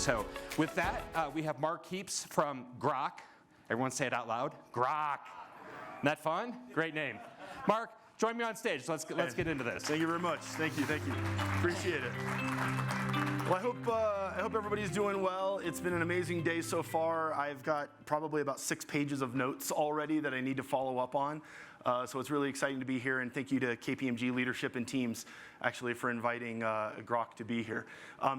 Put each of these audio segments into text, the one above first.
So with that, we have Mark Heaps from Groq. Everyone say it out loud. Groq. Isn't that fun? Great name. Mark, join me on stage. Let's get into this. Thank you very much. Thank you. Appreciate it. Well, I hope everybody's doing well. It's been an amazing day so far. I've got probably about 6 pages of notes already that I need to follow up on. So it's really exciting to be here, and thank you to KPMG leadership and teams actually for inviting Groq to be here.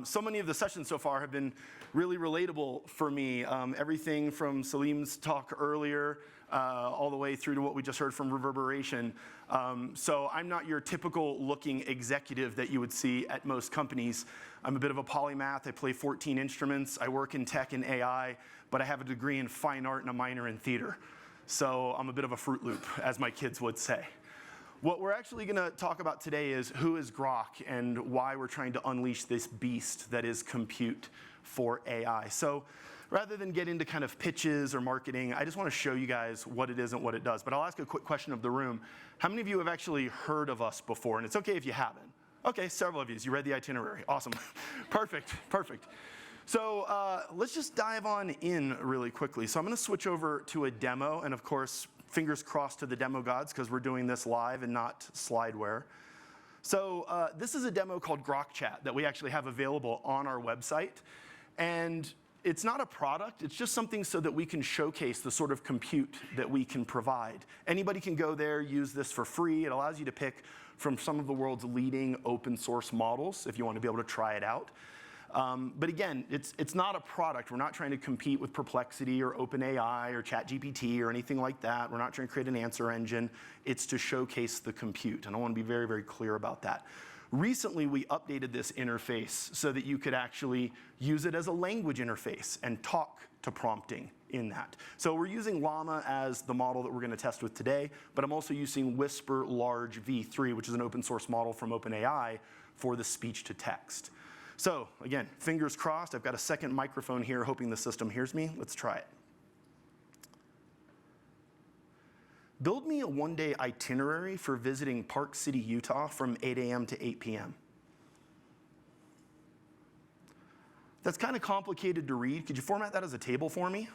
So many of the sessions so far have been really relatable for me. Everything from Salim's talk earlier all the way through to what we just heard from Reverberation. So I'm not your typical looking executive that you would see at most companies. I'm a bit of a polymath. I play 14 instruments. I work in tech and AI, but I have a degree in fine art and a minor in theater. So I'm a bit of a Fruit Loop, as my kids would say. What we're actually going to talk about today is who is Groq and why we're trying to unleash this beast that is compute for AI. So rather than get into kind of pitches or marketing, I just want to show you guys what it is and what it does. But I'll ask a quick question of the room. How many of you have actually heard of us before? And it's okay if you haven't. Okay, several of you. You read the itinerary. Awesome. Perfect. So let's just dive on in really quickly. So I'm going to switch over to a demo, and of course, fingers crossed to the demo gods, because we're doing this live and not slideware. So this is a demo called Groq Chat that we actually have available on our website. And it's not a product, it's just something so that we can showcase the sort of compute that we can provide. Anybody can go there, use this for free. It allows you to pick from some of the world's leading open source models if you want to be able to try it out. But again, it's not a product. We're not trying to compete with Perplexity or OpenAI or ChatGPT or anything like that. We're not trying to create an answer engine. It's to showcase the compute, and I want to be very, very clear about that. Recently, we updated this interface so that you could actually use it as a language interface and talk to prompting in that. So we're using Llama as the model that we're going to test with today, but I'm also using Whisper Large v3, which is an open source model from OpenAI for the speech to text. So again, fingers crossed. I've got a second microphone here, hoping the system hears me. Let's try it. Build me a one-day itinerary for visiting Park City, Utah from 8 a.m. to 8 p.m. That's kind of complicated to read. Could you format that as a table for me?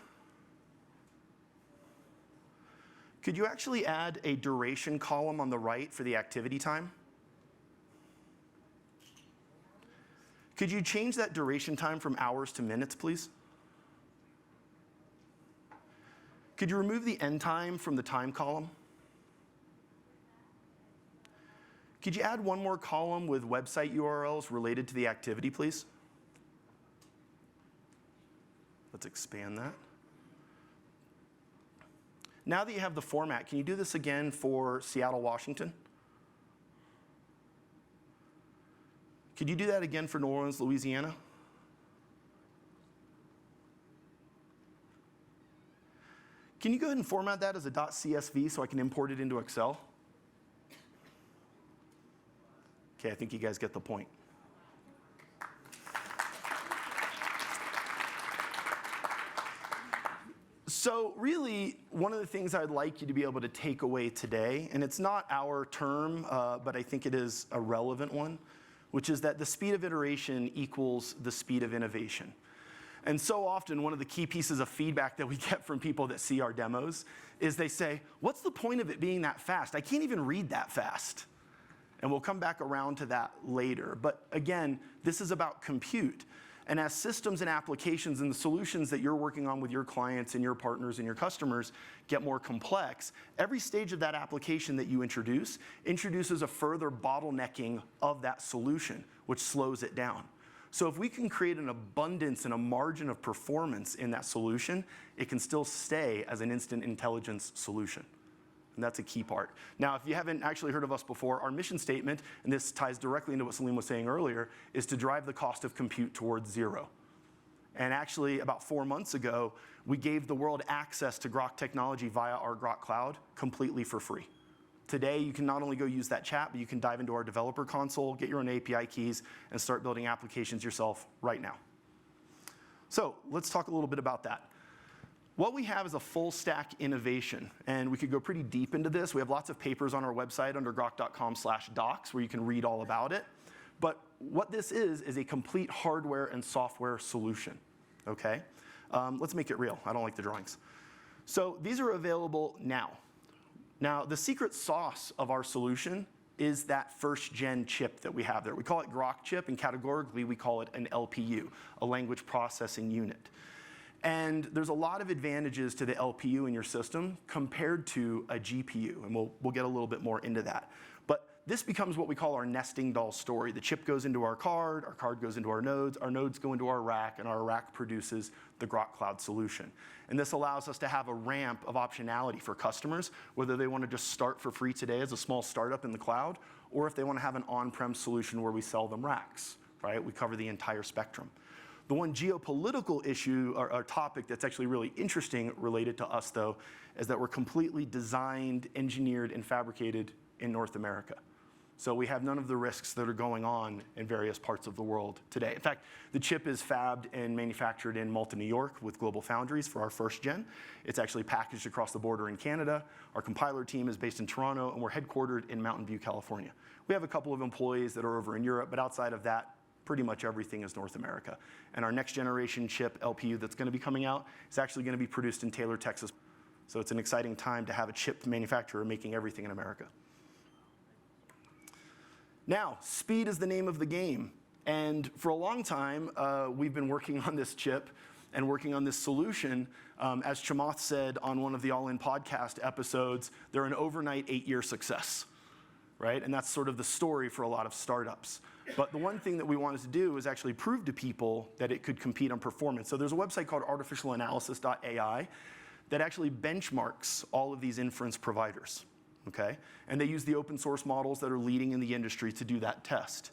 Could you actually add a duration column on the right for the activity time? Could you change that duration time from hours to minutes, please? Could you remove the end time from the time column? Could you add one more column with website URLs related to the activity, please? Let's expand that. Now that you have the format, can you do this again for Seattle, Washington? Could you do that again for New Orleans, Louisiana? Can you go ahead and format that as a .csv so I can import it into Excel? Okay, I think you guys get the point. So really, one of the things I'd like you to be able to take away today, and it's not our term, but I think it is a relevant one, which is that the speed of iteration equals the speed of innovation. And so often, one of the key pieces of feedback that we get from people that see our demos is they say, what's the point of it being that fast? I can't even read that fast. And we'll come back around to that later. But again, this is about compute. And as systems and applications and the solutions that you're working on with your clients and your partners and your customers get more complex, every stage of that application that you introduces a further bottlenecking of that solution, which slows it down. So if we can create an abundance and a margin of performance in that solution, it can still stay as an instant intelligence solution. And that's a key part. Now, if you haven't actually heard of us before, our mission statement, and this ties directly into what Salim was saying earlier, is to drive the cost of compute towards zero. And actually, about 4 months ago, we gave the world access to Groq technology via our Groq Cloud completely for free. Today, you can not only go use that chat, but you can dive into our developer console, get your own API keys, and start building applications yourself right now. So let's talk a little bit about that. What we have is a full stack innovation, and we could go pretty deep into this. We have lots of papers on our website under groq.com/docs where you can read all about it. But what this is a complete hardware and software solution, okay? Let's make it real. I don't like the drawings. So these are available now. Now, the secret sauce of our solution is that first-gen chip that we have there. We call it Groq chip, and categorically we call it an LPU, a language processing unit. And there's a lot of advantages to the LPU in your system compared to a GPU, and we'll get a little bit more into that. But this becomes what we call our nesting doll story. The chip goes into our card goes into our nodes go into our rack, and our rack produces the Groq Cloud solution. And this allows us to have a ramp of optionality for customers, whether they want to just start for free today as a small startup in the cloud, or if they want to have an on-prem solution where we sell them racks, right? We cover the entire spectrum. The one geopolitical issue or topic that's actually really interesting related to us, though, is that we're completely designed, engineered, and fabricated in North America. So we have none of the risks that are going on in various parts of the world today. In fact, the chip is fabbed and manufactured in Malta, New York with Global Foundries for our first gen. It's actually packaged across the border in Canada. Our compiler team is based in Toronto, and we're headquartered in Mountain View, California. We have a couple of employees that are over in Europe, but outside of that, pretty much everything is North America. And our next generation chip, LPU, that's going to be coming out is actually going to be produced in Taylor, Texas. So it's an exciting time to have a chip manufacturer making everything in America. Now, speed is the name of the game. And for a long time, we've been working on this chip and working on this solution. As Chamath said on one of the All In podcast episodes, they're an overnight 8-year success, right? And that's sort of the story for a lot of startups. But the one thing that we wanted to do is actually prove to people that it could compete on performance. So there's a website called artificialanalysis.ai that actually benchmarks all of these inference providers. Okay? And they use the open source models that are leading in the industry to do that test.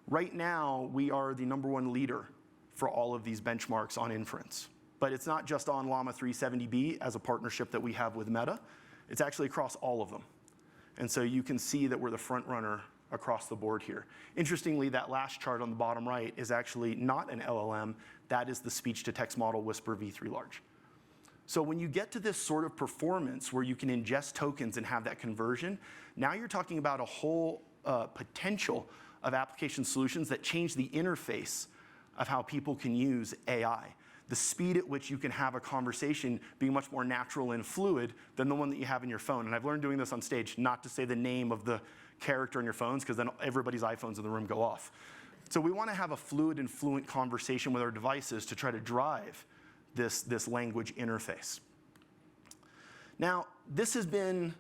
Right now, we are the #1 leader for all of these benchmarks on inference. But it's not just on Llama 370B as a partnership that we have with Meta. It's actually across all of them. And so you can see that we're the front runner across the board here. Interestingly, that last chart on the bottom right is actually not an LLM. That is the speech-to-text model Whisper v3 Large. So when you get to this sort of performance where you can ingest tokens and have that conversion, now you're talking about a whole potential of application solutions that change the interface of how people can use AI. The speed at which you can have a conversation being much more natural and fluid than the one that you have in your phone. And I've learned doing this on stage not to say the name of the character in your phones, because then everybody's iPhones in the room go off. So we want to have a fluid and fluent conversation with our devices to try to drive this language interface. Now, this has been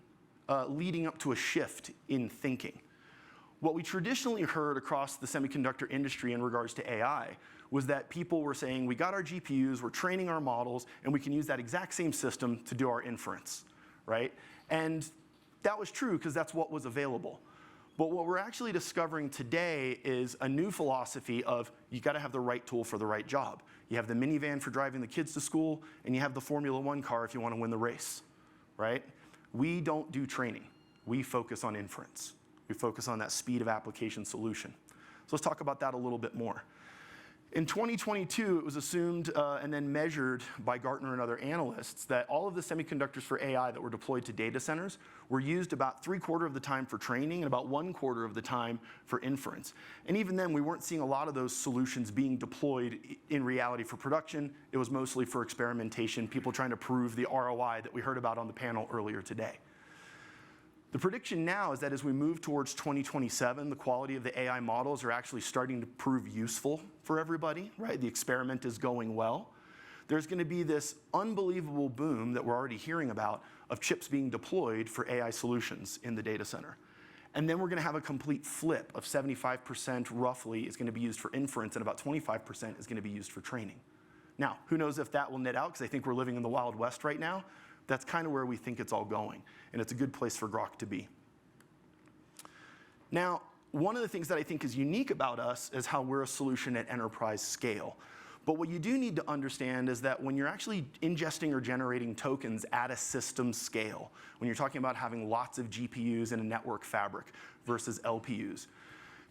leading up to a shift in thinking. What we traditionally heard across the semiconductor industry in regards to AI was that people were saying, we got our GPUs, we're training our models, and we can use that exact same system to do our inference, right? And that was true because that's what was available. But what we're actually discovering today is a new philosophy of you got to have the right tool for the right job. You have the minivan for driving the kids to school, and you have the Formula One car if you want to win the race, right? We don't do training. We focus on inference. We focus on that speed of application solution. So let's talk about that a little bit more. In 2022, it was assumed and then measured by Gartner and other analysts that all of the semiconductors for AI that were deployed to data centers were used about 3/4 of the time for training and about 1/4 of the time for inference. And even then, we weren't seeing a lot of those solutions being deployed in reality for production. It was mostly for experimentation, people trying to prove the ROI that we heard about on the panel earlier today. The prediction now is that as we move towards 2027, the quality of the AI models are actually starting to prove useful for everybody, right? The experiment is going well. There's going to be this unbelievable boom that we're already hearing about of chips being deployed for AI solutions in the data center. And then we're going to have a complete flip of 75% roughly is going to be used for inference and about 25% is going to be used for training. Now, who knows if that will net out, because I think we're living in the Wild West right now. That's kind of where we think it's all going, and it's a good place for Groq to be. Now, one of the things that I think is unique about us is how we're a solution at enterprise scale. But what you do need to understand is that when you're actually ingesting or generating tokens at a system scale, when you're talking about having lots of GPUs in a network fabric versus LPUs,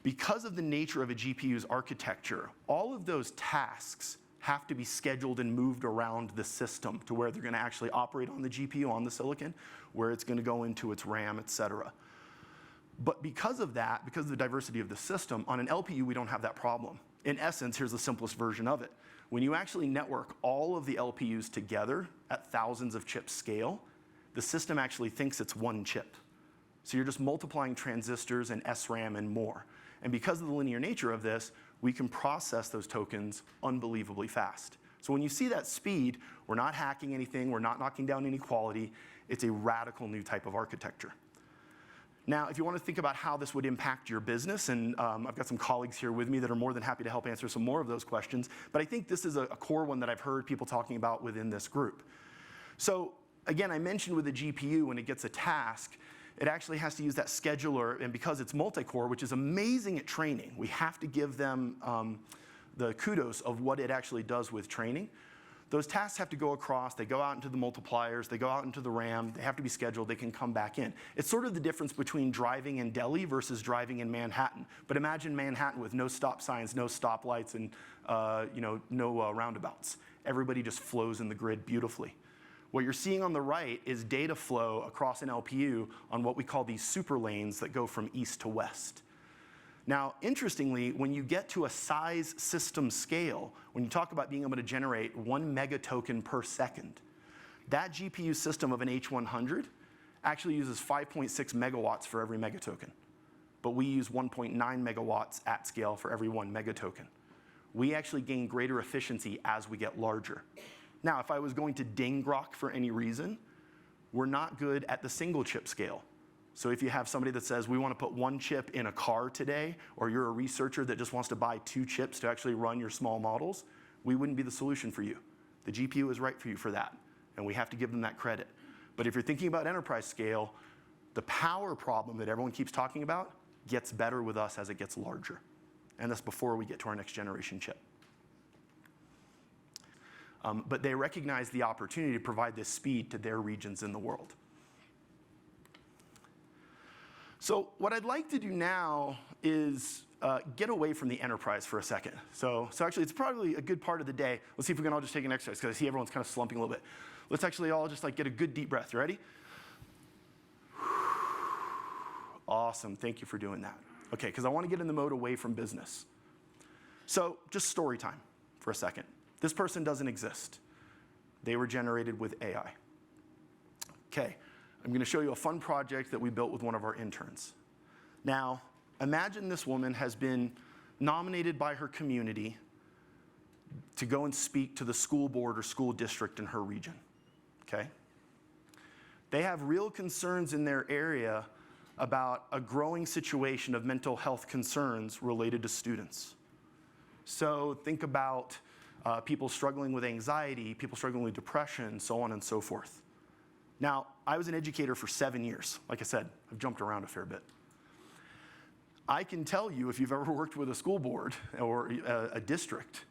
because of the nature of a GPU's architecture, all of those tasks have to be scheduled and moved around the system to where they're going to actually operate on the GPU, on the silicon, where it's going to go into its RAM, et cetera. But because of that, because of the diversity of the system, on an LPU, we don't have that problem. In essence, here's the simplest version of it. When you actually network all of the LPUs together at thousands of chip scale, the system actually thinks it's one chip. So you're just multiplying transistors and SRAM and more. And because of the linear nature of this, we can process those tokens unbelievably fast. So when you see that speed, we're not hacking anything, we're not knocking down any quality. It's a radical new type of architecture. Now, if you want to think about how this would impact your business, and I've got some colleagues here with me that are more than happy to help answer some more of those questions, but I think this is a core one that I've heard people talking about within this group. So again, I mentioned with the GPU, when it gets a task, it actually has to use that scheduler, and because it's multi-core, which is amazing at training, we have to give them the kudos of what it actually does with training. Those tasks have to go across, they go out into the multipliers, they go out into the RAM, they have to be scheduled, they can come back in. It's sort of the difference between driving in Delhi versus driving in Manhattan. But imagine Manhattan with no stop signs, no stoplights, and no roundabouts. Everybody just flows in the grid beautifully. What you're seeing on the right is data flow across an LPU on what we call these super lanes that go from east to west. Now, interestingly, when you get to a size system scale, when you talk about being able to generate 1 megatoken per second, that GPU system of an H100 actually uses 5.6 megawatts for every megatoken. But we use 1.9 megawatts at scale for every 1 megatoken. We actually gain greater efficiency as we get larger. Now, if I was going to ding Groq for any reason, we're not good at the single chip scale. So if you have somebody that says, we want to put 1 chip in a car today, or you're a researcher that just wants to buy 2 chips to actually run your small models, we wouldn't be the solution for you. The GPU is right for you for that, and we have to give them that credit. But if you're thinking about enterprise scale, the power problem that everyone keeps talking about gets better with us as it gets larger. And that's before we get to our next generation chip. But they recognize the opportunity to provide this speed to their regions in the world. So what I'd like to do now is get away from the enterprise for a second. So actually, it's probably a good part of the day. Let's see if we can all just take an exercise, because I see everyone's kind of slumping a little bit. Let's actually all just get a good deep breath. You ready? Awesome. Thank you for doing that. Okay, because I want to get in the mode away from business. So just story time for a second. This person doesn't exist. They were generated with AI. Okay. I'm going to show you a fun project that we built with one of our interns. Now, imagine this woman has been nominated by her community to go and speak to the school board or school district in her region, okay? They have real concerns in their area about a growing situation of mental health concerns related to students. So think about people struggling with anxiety, people struggling with depression, so on and so forth. Now, I was an educator for 7 years. Like I said, I've jumped around a fair bit. I can tell you, if you've ever worked with a school board or a district,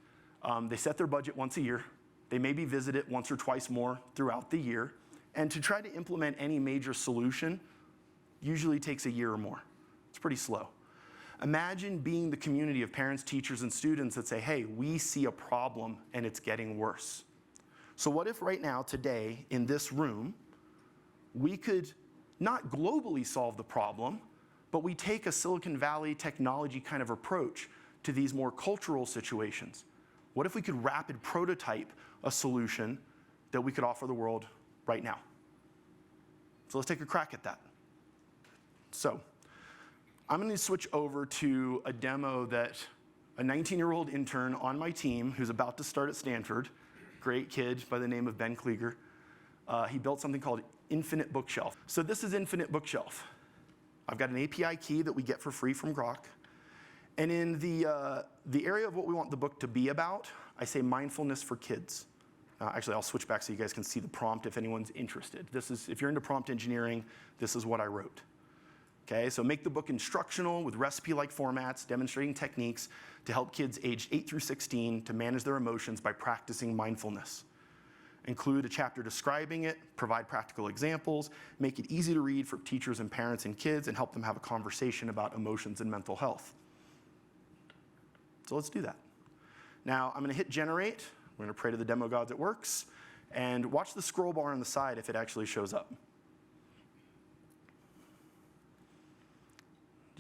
they set their budget once a year. They maybe visit it once or twice more throughout the year. And to try to implement any major solution usually takes a year or more. It's pretty slow. Imagine being the community of parents, teachers, and students that say, hey, we see a problem and it's getting worse. So what if right now, today, in this room, we could not globally solve the problem, but we take a Silicon Valley technology kind of approach to these more cultural situations? What if we could rapid prototype a solution that we could offer the world right now? So let's take a crack at that. So I'm going to switch over to a demo that a 19-year-old intern on my team who's about to start at Stanford, great kid by the name of Ben Klieger, he built something called Infinite Bookshelf. So this is Infinite Bookshelf. I've got an API key that we get for free from Groq. And in the area of what we want the book to be about, I say mindfulness for kids. Actually, I'll switch back so you guys can see the prompt if anyone's interested. This is, if you're into prompt engineering, this is what I wrote. Okay, so make the book instructional with recipe-like formats, demonstrating techniques to help kids aged 8 through 16 to manage their emotions by practicing mindfulness. Include a chapter describing it, provide practical examples, make it easy to read for teachers and parents and kids, and help them have a conversation about emotions and mental health. So let's do that. Now, I'm going to hit generate. We're going to pray to the demo gods it works. And watch the scroll bar on the side if it actually shows up.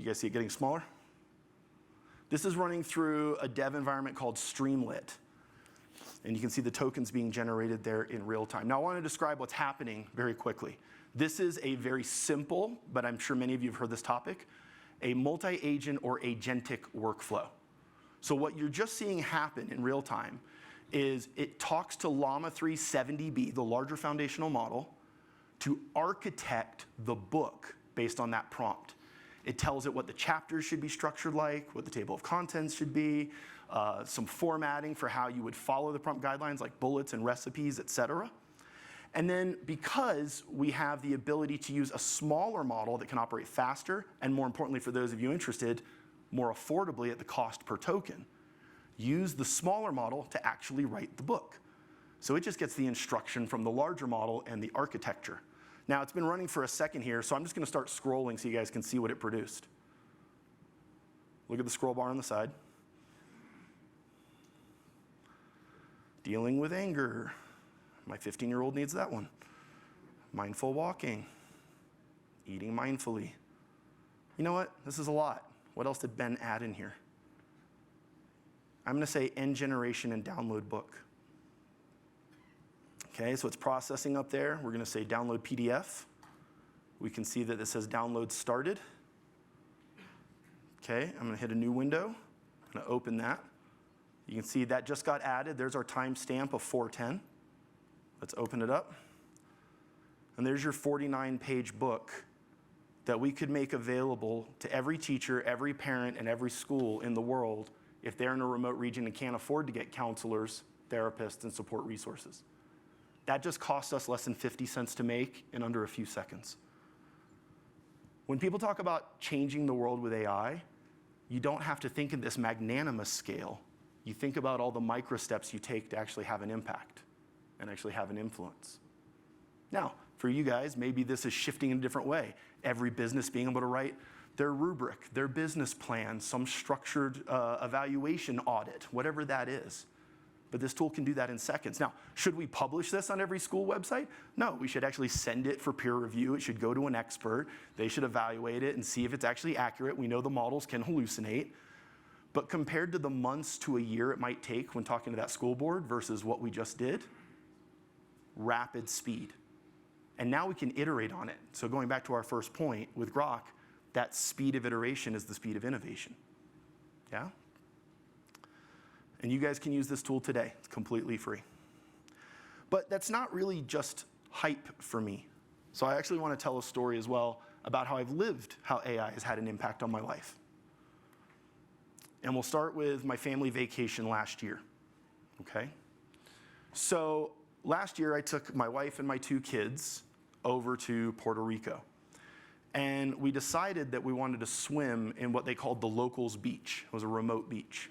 You guys see it getting smaller? This is running through a dev environment called Streamlit. And you can see the tokens being generated there in real time. Now I want to describe what's happening very quickly. This is a very simple, but I'm sure many of you have heard this topic, a multi-agent or agentic workflow. So what you're just seeing happen in real time is it talks to Llama 3 70B, the larger foundational model, to architect the book based on that prompt. It tells it what the chapters should be structured like, what the table of contents should be, some formatting for how you would follow the prompt guidelines like bullets and recipes, etc. And then because we have the ability to use a smaller model that can operate faster, and more importantly for those of you interested, more affordably at the cost per token, use the smaller model to actually write the book. So it just gets the instruction from the larger model and the architecture. Now it's been running for a second here, so I'm just going to start scrolling so you guys can see what it produced. Look at the scroll bar on the side. Dealing with anger. My 15-year-old needs that one. Mindful walking. Eating mindfully. You know what? This is a lot. What else did Ben add in here? I'm going to say end generation and download book. Okay, so it's processing up there. We're going to say download PDF. We can see that it says download started. Okay, I'm going to hit a new window. I'm going to open that. You can see that just got added. There's our timestamp of 4:10. Let's open it up. And there's your 49-page book that we could make available to every teacher, every parent, and every school in the world if they're in a remote region and can't afford to get counselors, therapists, and support resources. That just cost us less than 50 cents to make in under a few seconds. When people talk about changing the world with AI, you don't have to think in this magnanimous scale. You think about all the micro steps you take to actually have an impact and actually have an influence. Now, for you guys, maybe this is shifting in a different way. Every business being able to write their rubric, their business plan, some structured evaluation audit, whatever that is. But this tool can do that in seconds. Now, should we publish this on every school website? No, we should actually send it for peer review. It should go to an expert. They should evaluate it and see if it's actually accurate. We know the models can hallucinate. But compared to the months to a year it might take when talking to that school board versus what we just did, rapid speed. And now we can iterate on it. So going back to our first point with Groq, that speed of iteration is the speed of innovation. Yeah? And you guys can use this tool today. It's completely free. But that's not really just hype for me. So I actually want to tell a story as well about how I've lived how AI has had an impact on my life. And we'll start with my family vacation last year. Okay? So last year I took my wife and my 2 kids over to Puerto Rico. And we decided that we wanted to swim in what they called the locals beach. It was a remote beach.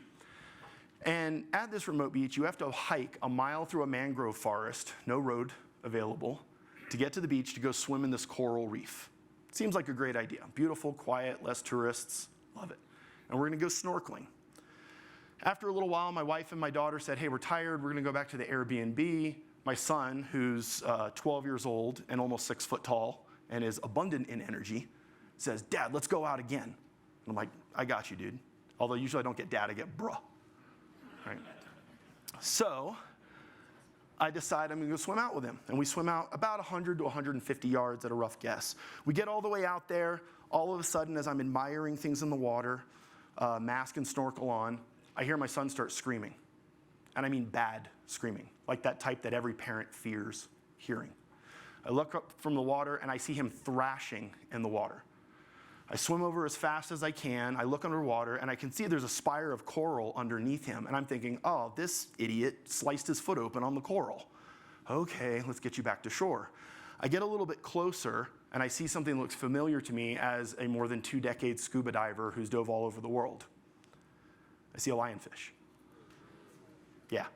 And at this remote beach, you have to hike a mile through a mangrove forest, no road available, to get to the beach to go swim in this coral reef. Seems like a great idea. Beautiful, quiet, less tourists, love it. And we're gonna go snorkeling. After a little while, my wife and my daughter said, hey, we're tired, we're gonna go back to the Airbnb. My son, who's 12 years old and almost 6 foot tall and is abundant in energy, says, Dad, let's go out again. And I'm like, I got you, dude. Although usually I don't get dad, I get bruh. Right? So I decide I'm gonna go swim out with him. And we swim out about 100 to 150 yards at a rough guess. We get all the way out there. All of a sudden, as I'm admiring things in the water, mask and snorkel on, I hear my son start screaming. And I mean bad screaming, like that type that every parent fears hearing. I look up from the water and I see him thrashing in the water. I swim over as fast as I can. I look underwater and I can see there's a spire of coral underneath him. And I'm thinking, oh, this idiot sliced his foot open on the coral. Okay, let's get you back to shore. I get a little bit closer and I see something that looks familiar to me as a more than 2-decade scuba diver who's dove all over the world. I see a lionfish. Yeah.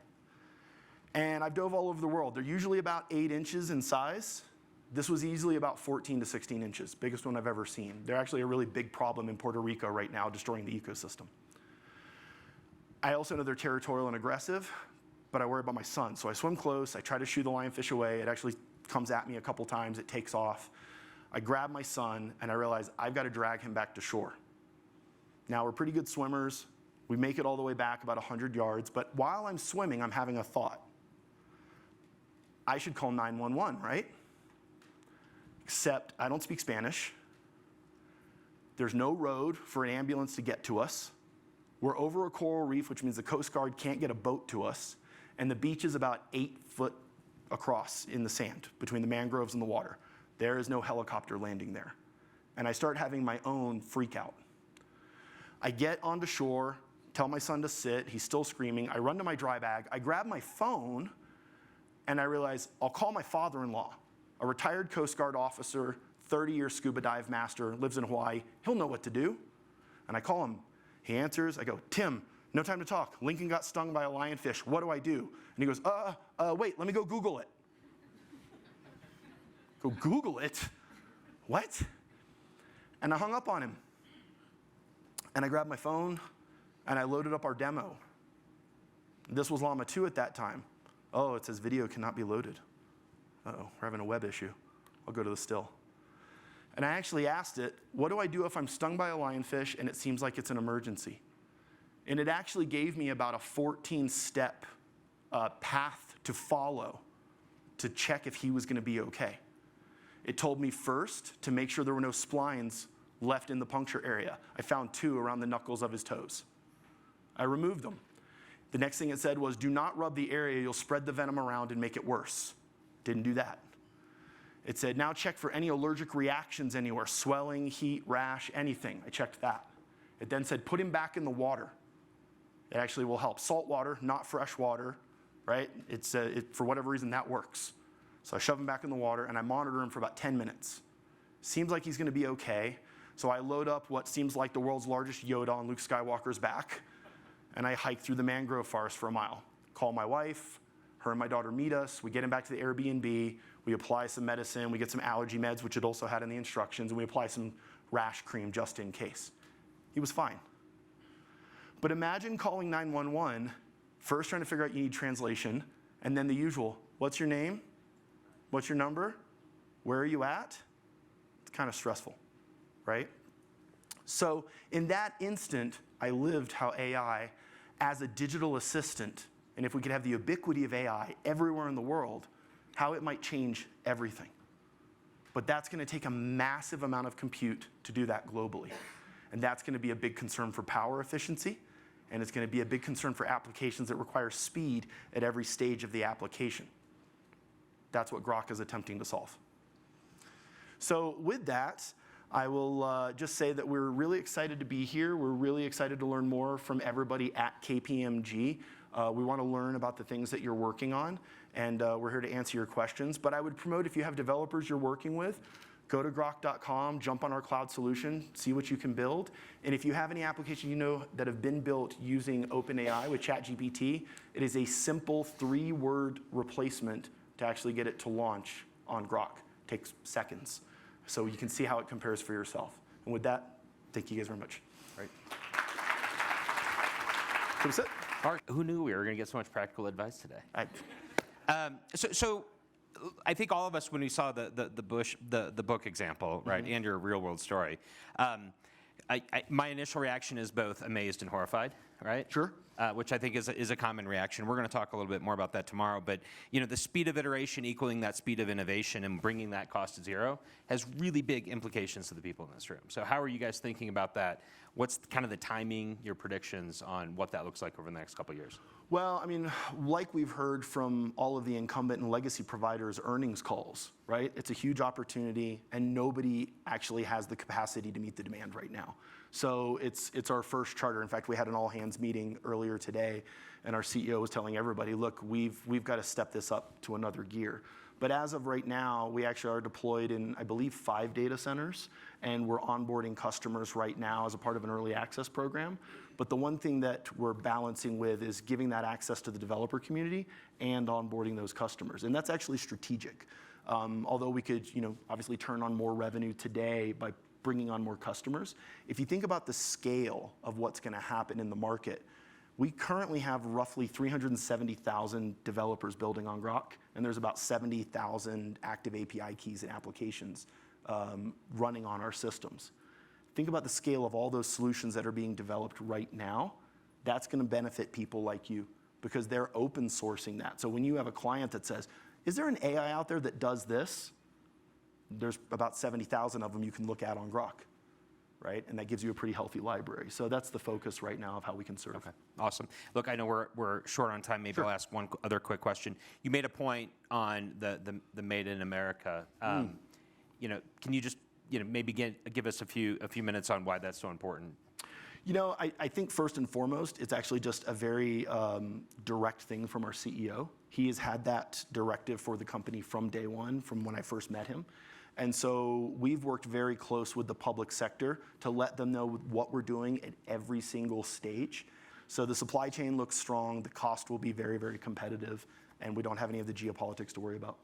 And I've dove all over the world. They're usually about 8 inches in size. This was easily about 14 to 16 inches, biggest one I've ever seen. They're actually a really big problem in Puerto Rico right now, destroying the ecosystem. I also know they're territorial and aggressive, but I worry about my son. So I swim close, I try to shoo the lionfish away. It actually comes at me a couple times, it takes off. I grab my son and I realize I've got to drag him back to shore. Now, we're pretty good swimmers. We make it all the way back about 100 yards, but while I'm swimming, I'm having a thought. I should call 911, right? Except I don't speak Spanish. There's no road for an ambulance to get to us. We're over a coral reef, which means the Coast Guard can't get a boat to us. And the beach is about 8 foot across in the sand between the mangroves and the water. There is no helicopter landing there. And I start having my own freak out. I get onto shore, tell my son to sit. He's still screaming. I run to my dry bag. I grab my phone, and I realize I'll call my father-in-law, a retired Coast Guard officer, 30-year scuba dive master, lives in Hawaii. He'll know what to do. And I call him. He answers. I go, Tim, no time to talk. Lincoln got stung by a lionfish. What do I do? And he goes, wait, let me go Google it. Go Google it? What? And I hung up on him. And I grabbed my phone, and I loaded up our demo. This was Llama 2 at that time. Oh, it says video cannot be loaded. Uh-oh, we're having a web issue. I'll go to the still. And I actually asked it, what do I do if I'm stung by a lionfish and it seems like it's an emergency? And it actually gave me about a 14-step path to follow to check if he was going to be okay. It told me first to make sure there were no splines left in the puncture area. I found 2 around the knuckles of his toes. I removed them. The next thing it said was, do not rub the area. You'll spread the venom around and make it worse. Didn't do that. It said, now check for any allergic reactions anywhere, swelling, heat, rash, anything. I checked that. It then said, put him back in the water. It actually will help. Salt water, not fresh water, right? For whatever reason, that works. So I shove him back in the water, and I monitor him for about 10 minutes. Seems like he's going to be okay. So I load up what seems like the world's largest Yoda on Luke Skywalker's back, and I hike through the mangrove forest for a mile. Call my wife, her and my daughter meet us, we get him back to the Airbnb, we apply some medicine, we get some allergy meds, which it also had in the instructions, and we apply some rash cream just in case. He was fine. But imagine calling 911, first trying to figure out you need translation, and then the usual, what's your name? What's your number? Where are you at? It's kind of stressful, right? So in that instant, I lived how AI, as a digital assistant, and if we could have the ubiquity of AI everywhere in the world, how it might change everything. But that's going to take a massive amount of compute to do that globally. And that's going to be a big concern for power efficiency, and it's going to be a big concern for applications that require speed at every stage of the application. That's what Groq is attempting to solve. So with that, I will just say that we're really excited to be here. We're really excited to learn more from everybody at KPMG. We want to learn about the things that you're working on, and we're here to answer your questions. But I would promote, if you have developers you're working with, go to groq.com, jump on our cloud solution, see what you can build. And if you have any application you know that have been built using OpenAI with ChatGPT, it is a simple 3-word replacement to actually get it to launch on Groq. It takes seconds. So you can see how it compares for yourself. And with that, thank you guys very much. Right. Come sit. Mark, who knew we were going to get so much practical advice today? So I think all of us, when we saw the book example, right, and your real world story, my initial reaction is both amazed and horrified, right? Sure. Which I think is a common reaction. We're going to talk a little bit more about that tomorrow. But the speed of iteration equaling that speed of innovation and bringing that cost to zero has really big implications to the people in this room. So how are you guys thinking about that? What's kind of the timing, your predictions on what that looks like over the next couple of years? Well, I mean, like we've heard from all of the incumbent and legacy providers' earnings calls, right? It's a huge opportunity, and nobody actually has the capacity to meet the demand right now. So it's our first charter. In fact, we had an all-hands meeting earlier today, and our CEO was telling everybody, look, we've got to step this up to another gear. But as of right now, we actually are deployed in, I believe, 5 data centers, and we're onboarding customers right now as a part of an early access program. But the one thing that we're balancing with is giving that access to the developer community and onboarding those customers. And that's actually strategic. Although we could, obviously turn on more revenue today by bringing on more customers. If you think about the scale of what's going to happen in the market, we currently have roughly 370,000 developers building on Groq, and there's about 70,000 active API keys and applications running on our systems. think about the scale of all those solutions that are being developed right now. That's going to benefit people like you because they're open sourcing that. So when you have a client that says, is there an AI out there that does this? There's about 70,000 of them you can look at on Groq, right? And that gives you a pretty healthy library. So that's the focus right now of how we can serve. Okay, awesome. Look, I know we're short on time. Maybe I'll ask one other quick question. You made a point on the Made in America. You know, can you just maybe give us a few minutes on why that's so important? You know, I think first and foremost, it's actually just a very direct thing from our CEO. He has had that directive for the company from day one, from when I first met him. And so we've worked very close with the public sector to let them know what we're doing at every single stage. So the supply chain looks strong, the cost will be very, very competitive, and we don't have any of the geopolitics to worry about.